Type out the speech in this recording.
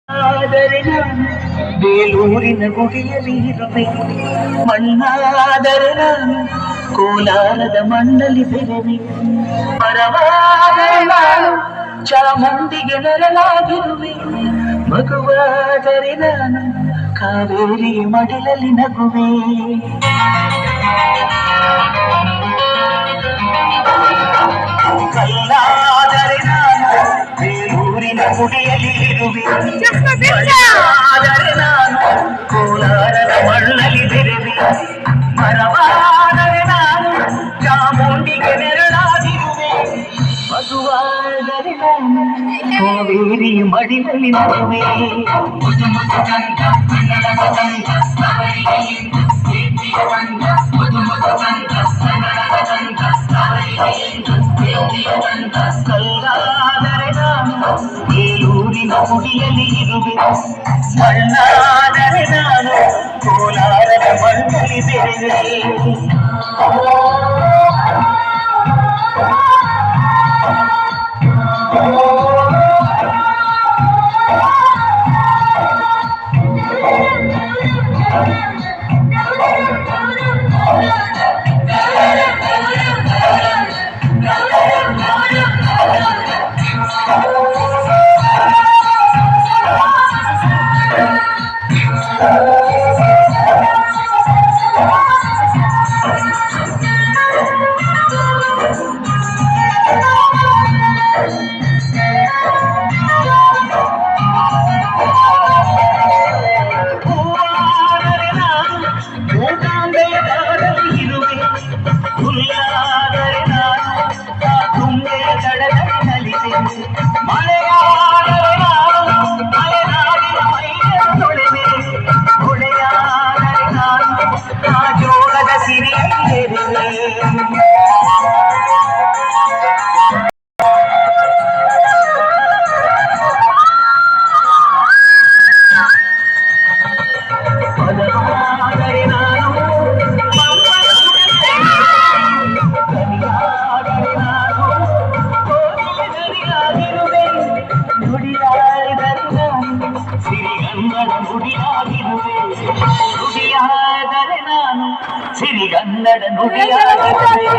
ಆದರೆ ನಾನು ಬೇಲೂರಿನ ಗುಡಿಯಲ್ಲಿ ಇರುವೆ, ಮಣ್ಣಾದರೆ ನಾನು ಕೋಲಾರದ ಮಣ್ಣಲ್ಲಿ ಬೆರೆವೆ. ಮರವಾದರೆ ನಾನು ಚಾಮುಂಡಿಗೆ ನೆರಳಾಗಿರುವೆ, ಮಗುವಾದರೆ ನಾನು ಕಾವೇರಿ ಮಡಿಲಲ್ಲಿ ನಗುವೆ. ಕಲ್ಲಾದರೆ ನಾನು ಬೇಲೂರಿನ ಗುಡಿಯಲ್ಲಿ ಇರುವೆ, ಮಣ್ಣಾದರೆ ನಾನು ಕೋಲಾರದ ಮಣ್ಣಲ್ಲಿ ಬೆರೆವೆ. ಮರವಾದರೆ ನಾನು ಚಾಮುಂಡಿಗೆ ನೆರಳಾಗಿರುವೆ, ಮಗುವಾದರೆ ನಾನು ಕಾವೇರಿ ಮಡಿಲಲ್ಲಿ ನಗುವೆ. ಕಲ್ಲಾದರೆ ನಾನು ಬೇಲೂರಿನ ಗುಡಿಯಲ್ಲಿ ಇರುವೆ, ಮಣ್ಣಾದರೆ ನಾನು ಕೋಲಾರದ ಮಣ್ಣಲ್ಲಿ ಬೆರೆವೆ. ಮಳೆಯಾದರೆ ನಾನು ಮಲೆನಾಡಿನ ಮೈಯ ತೊಳೆವೆ, ಹೊಳೆಯಾದರೆ ನಾನು ಆ ಜೋಳದ ಸಿರಿಯಲ್ಲಿರುವೆ. ಪದವಾದರೆ ನಾನು ಸಿರಿಗನ್ನಡ ನುಡಿಯಾಗಿರುವೆ, ನುಡಿಯಾದರೆ ನಾನು ಸಿರಿಗನ್ನಡ ನುಡಿಯಾಗಿರುವೆ.